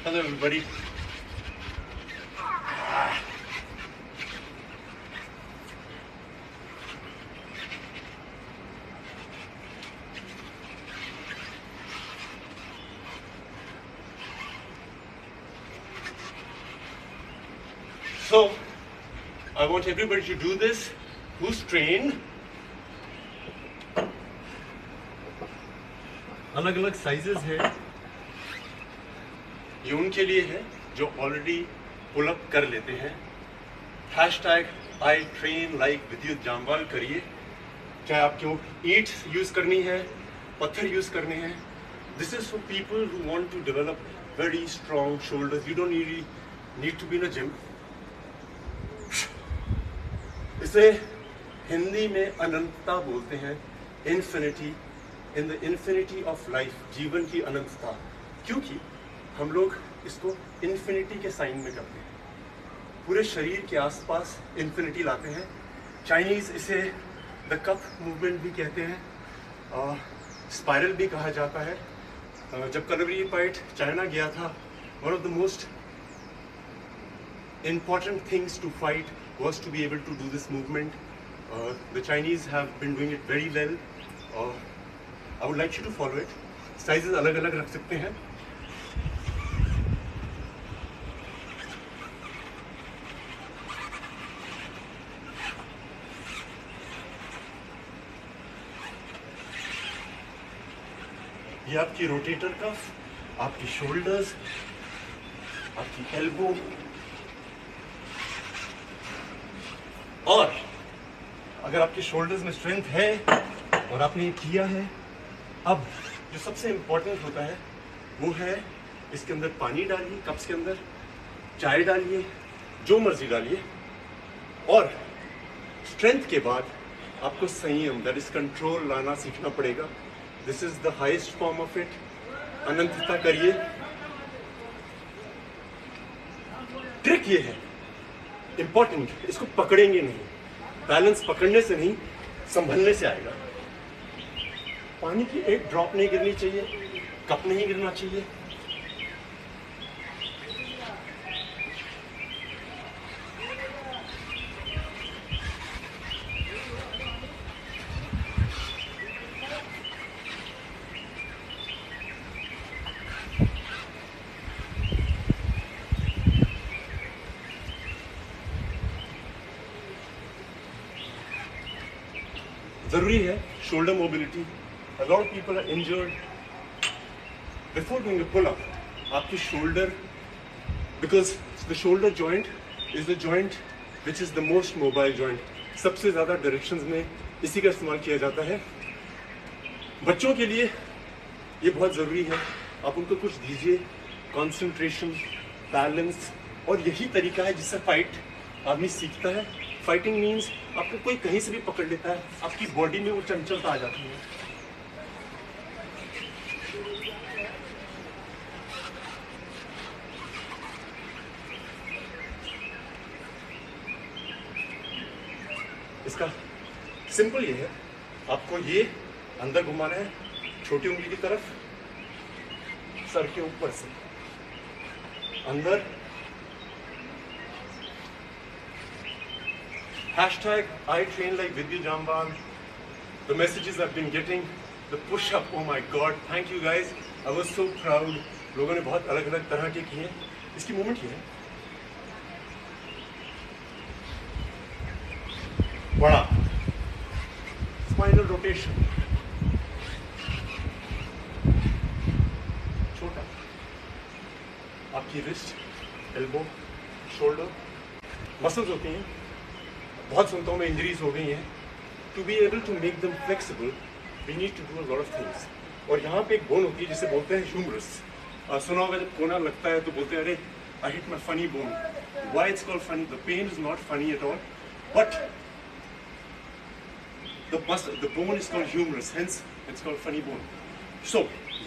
Hello everybody. So, I want everybody to do this who's trained. अलग अलग sizes है, ये उनके लिए है जो ऑलरेडी पुल अप कर लेते हैं। हैशटैग आई ट्रेन लाइक विद्युत जामवाल करिए, चाहे आपको ईंट यूज करनी है, पत्थर यूज करने हैं। This is for people who want to develop very strong shoulders. You don't need to be in a gym. इसे हिंदी में अनंतता बोलते हैं, infinity, in the infinity of life, जीवन की अनंतता। क्योंकि हम लोग इसको इन्फिनिटी के साइन में करते हैं, पूरे शरीर के आसपास इन्फिनिटी लाते हैं। चाइनीज इसे द कप मूवमेंट भी कहते हैं, स्पाइरल भी कहा जाता है। जब कलवरी फाइट चाइना गया था, one of the most important things to fight was to be able to do this movement. The Chinese have been doing it very well. I would like you to follow it. Sizes अलग अलग रख सकते हैं। ये आपकी rotator cuff, आपकी shoulders, आपकी elbow, और अगर आपके शोल्डर्स में स्ट्रेंथ है और आपने ये किया है, अब जो सबसे इंपॉर्टेंट होता है वो है इसके अंदर पानी डालिए, कप्स के अंदर चाय डालिए, जो मर्जी डालिए, और स्ट्रेंथ के बाद आपको संयम, दैट इज कंट्रोल, लाना सीखना पड़ेगा। This is the highest form of it. अनंतता करिए। ट्रिक ये है इंपॉर्टेंट, इसको पकड़ेंगे नहीं, बैलेंस पकड़ने से नहीं, संभलने से आएगा। पानी की एक ड्रॉप नहीं गिरनी चाहिए, कप नहीं गिरना चाहिए। जरूरी है shoulder mobility. A lot of people are injured before doing a pull-up. आपकी shoulder, because the shoulder joint is the joint which is the most mobile joint. सबसे ज़्यादा डायरेक्शंस में इसी का इस्तेमाल किया जाता है। बच्चों के लिए ये बहुत ज़रूरी है, आप उनको कुछ दीजिए, कंसंट्रेशन, बैलेंस, और यही तरीका है जिससे फाइट आदमी सीखता है। फाइटिंग मीन्स आपको कोई कहीं से भी पकड़ लेता है, आपकी बॉडी में वो चंचलता आ जाती है। इसका सिंपल ये है, आपको ये अंदर घुमाना है, छोटी उंगली की तरफ, सर के ऊपर से अंदर। Hashtag I train like Vidya Jamwal. The messages I've been getting, the push-up, oh my God, thank you guys. I was so proud. लोगों ने बहुत अलग अलग तरह के किए। इसकी मूवमेंट ये है, बड़ा स्पाइनल रोटेशन, छोटा, आपकी रिस्ट, एल्बो, शोल्डर, मसल्स होती हैं। बहुत सुनता हूँ मैं, इंजरीज हो गई हैं। To be able to make them flexible we need to do a lot of things. और यहाँ पे एक बोन होती है जिसे बोलते हैं ह्यूमरस। सुना होगा जब कोना लगता है तो बोलते हैं अरे I hit my funny bone. Why it's called funny? The pain is not funny at all, but the bone is called humerus, hence it's called funny bone. So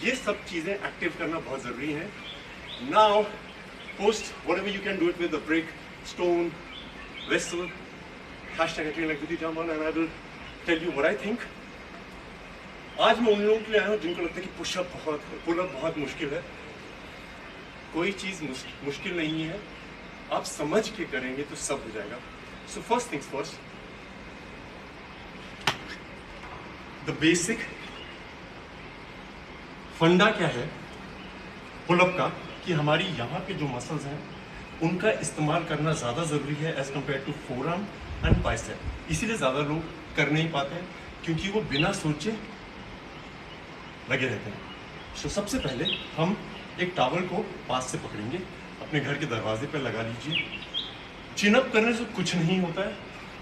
ये सब चीज़ें एक्टिव करना बहुत ज़रूरी है। Now post whatever you can do it with a brick, stone, vessel, hashtag I train like Vidya Jamwal, and I will tell you what I think. आज मैं उन लोगों के लिए आया हूँ जिनको लगता है कि पुल अप बहुत मुश्किल है। कोई चीज मुश्किल नहीं है, आप समझ के करेंगे तो सब हो जाएगा। So first things first, the basic फंडा क्या है पुलअप का, कि हमारी यहाँ पे जो मसल्स हैं उनका इस्तेमाल करना ज़्यादा ज़रूरी है as compare to forearm and bicep. इसीलिए ज़्यादा लोग कर नहीं पाते हैं, क्योंकि वो बिना सोचे लगे रहते हैं। सो सबसे पहले हम एक टॉवल को पास से पकड़ेंगे, अपने घर के दरवाजे पर लगा लीजिए। चिनअप करने से कुछ नहीं होता है,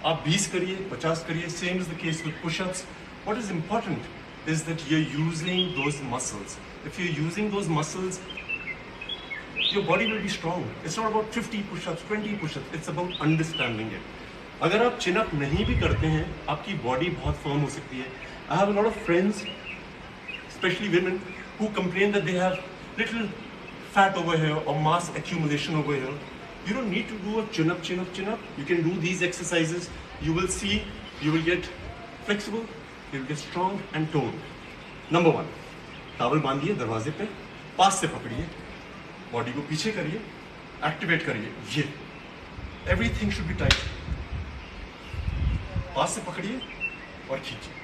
आप 20 करिए, 50 करिए, same is the case with pushups. What is important is that you're using those muscles. If you're using those muscles, your body will be strong. It's not about 50 push-ups, 20 push-ups. It's about understanding it. अगर आप chin up नहीं भी करते हैं, आपकी body बहुत firm हो सकती है. I have a lot of friends, especially women, who complain that they have little fat over here or mass accumulation over here. You don't need to do a chin up, chin up, chin up. You can do these exercises. You will see, you will get flexible. You'll get strong and toned. Number 1, towel बांधिए दरवाजे पे, पास से पकड़िए, body को पीछे करिए, activate करिए, ये everything should be tight. पास से पकड़िए और खींचिए।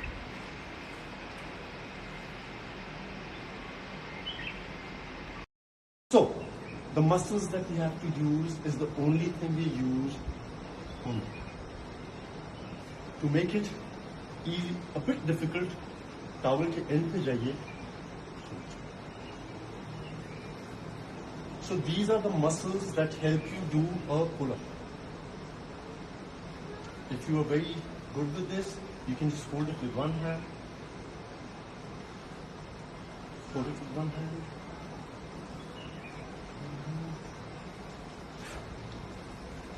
So, the muscles that we have to use is the only thing we use to make it a bit difficult. Towel के एंड पे जाइए। So these are the muscles that help you do a pull-up. If you are very good with this, you can just hold it with one hand. Hold it with one hand.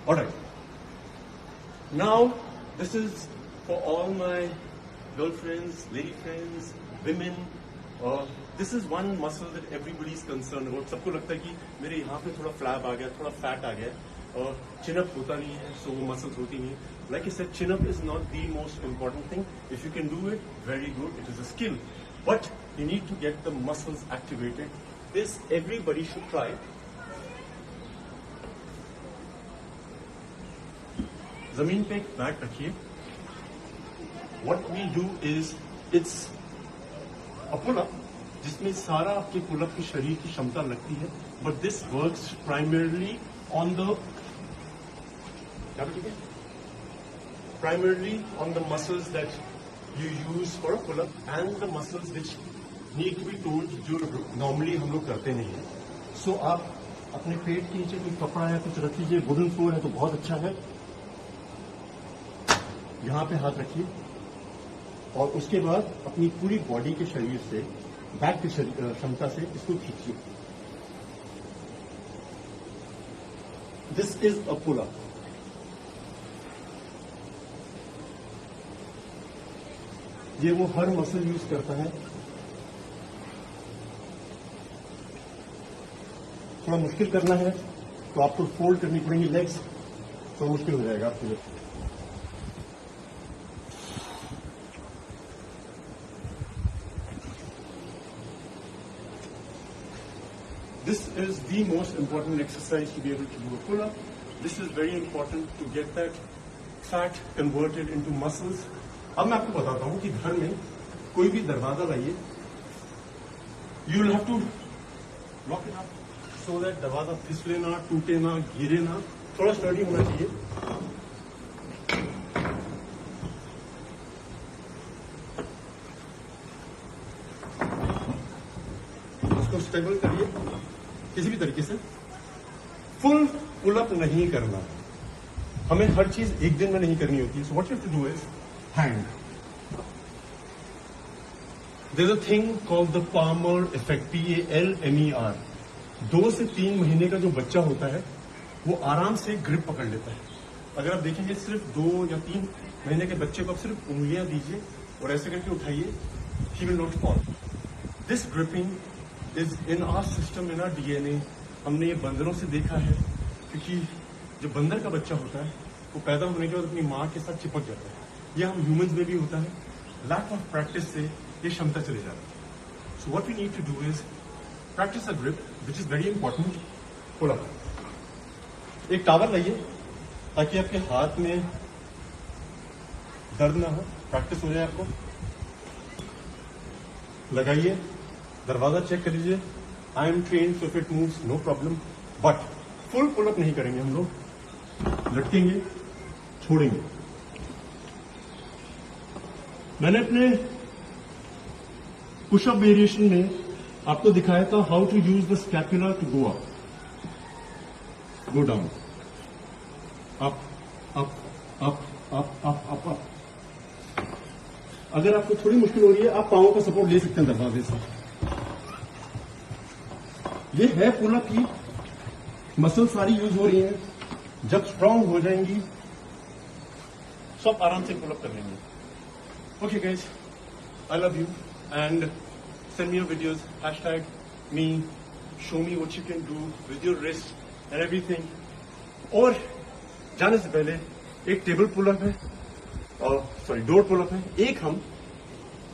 Alright. Now, this is for all my girlfriends, lady friends, women. This is one muscle that everybody is concerned about. सबको लगता है कि मेरे यहाँ पे थोड़ा flap आ गया, थोड़ा फैट आ गया, और चिनअप होता नहीं है, so वो मसल्स होती नहीं है. Like I said, chin up is not the most important thing. If you can do it, very good. It is a skill, but you need to get the muscles activated. This everybody should try. जमीन पे एक mat रखिए. What we do is, it's a pull-up जिसमें सारा आपके pull-up की शरीर की क्षमता लगती है, but this works primarily on the muscles that you use for a pull-up and the muscles which need to be toned, जो normally हम लोग करते नहीं हैं. So आप अपने पेट के नीचे कोई कपड़ा या कुछ रख लीजिए. वुडन फ्लोर है तो बहुत अच्छा है. यहाँ पे हाथ रखिए और उसके बाद अपनी पूरी बॉडी के शरीर से, बैक की क्षमता से इसको खींचिए. This is a pull up. ये वो हर मसल यूज करता है. थोड़ा मुश्किल करना है तो आपको फोल्ड करनी पड़ेंगी लेग्स, तो मुश्किल हो जाएगा आपके लिए. This is the most important exercise to be able to do a pull-up. This is very important to get that fat converted into muscles. अब मैं आपको बताता हूँ कि घर में कोई भी दरवाजा लाइए, you will have to lock it up so that दरवाजा फिसले ना, टूटे ना, गिरे ना. थोड़ा स्टडी होना चाहिए. उसको स्टेबल करिए किसी भी तरीके से. फुल पुल अप नहीं करना. हमें हर चीज एक दिन में नहीं करनी होती है. So what you have to do is hand. There is a thing called the palmer effect, PALMER. 2 से 3 महीने का जो बच्चा होता है वो आराम से ग्रिप पकड़ लेता है. अगर आप देखेंगे सिर्फ 2 या 3 महीने के बच्चे को आप सिर्फ उंगलियां दीजिए और ऐसे करके उठाइए, he will not fall. This gripping is in our system, in our DNA. हमने ये बंदरों से देखा है, क्योंकि जो बंदर का बच्चा होता है वो पैदा होने के बाद अपनी माँ के साथ चिपक जाता है. ये हम ह्यूमंस में भी होता है. लैक ऑफ प्रैक्टिस से ये क्षमता चली जाती है. So what we need to do is practice a grip, which is very important. Pull up. एक टावल लाइए ताकि आपके हाथ में दर्द ना हो, प्रैक्टिस हो जाए आपको। लगाइए, दरवाजा चेक कर लीजिए। I am train so if it moves no problem, but full pull up नहीं करेंगे हम लोग। लटकेंगे, छोड़ेंगे। मैंने अपने पुशअप वेरिएशन में आपको दिखाया था how to use the scapula to go up, go down, up up up up up up up. अगर आपको थोड़ी मुश्किल हो रही है, आप पांवों का सपोर्ट ले सकते हैं दरवाजे से। ये है पुल अप की मसल सारी यूज हो रही है। जब स्ट्रांग हो जाएंगी सब आराम से पुल अप कर लेंगे। Okay guys, I love you and send me your videos, #me, show me what you can do with your wrist and everything. और जाने से पहले एक टेबल पुल अप है और सॉरी डोर पुल अप है, एक हम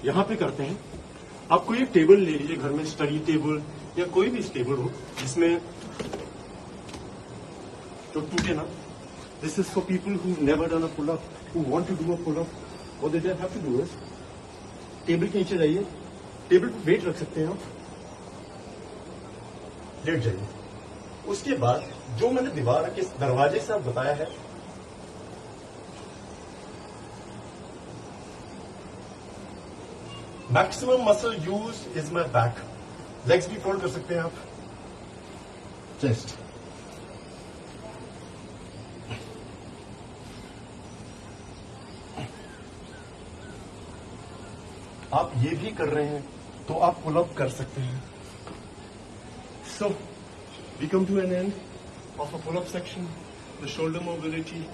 यहां पे करते हैं। आप कोई एक टेबल ले लीजिए घर में, स्टडी टेबल या कोई भी टेबल हो जिसमें जो टूटे ना। This is for people who never done a pull up, who want to do a pull up. What they have to do is table के नीचे जाइए, टेबल पर वेट रख सकते हैं आप, लेट जाइए। उसके बाद जो मैंने दीवार के दरवाजे से आप बताया है, maximum muscle use is my back. Legs भी फोल्ड कर सकते हैं आप, चेस्ट। आप ये भी कर रहे हैं तो आप पुल अप कर सकते हैं। So we come to an end of a pull up section, the shoulder mobility.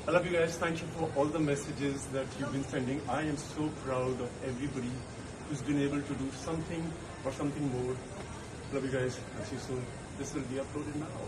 I love you guys. Thank you for all the messages that you've been sending. I am so proud of everybody who's been able to do something or something more. Love you guys. I'll see you soon. This will be uploaded now.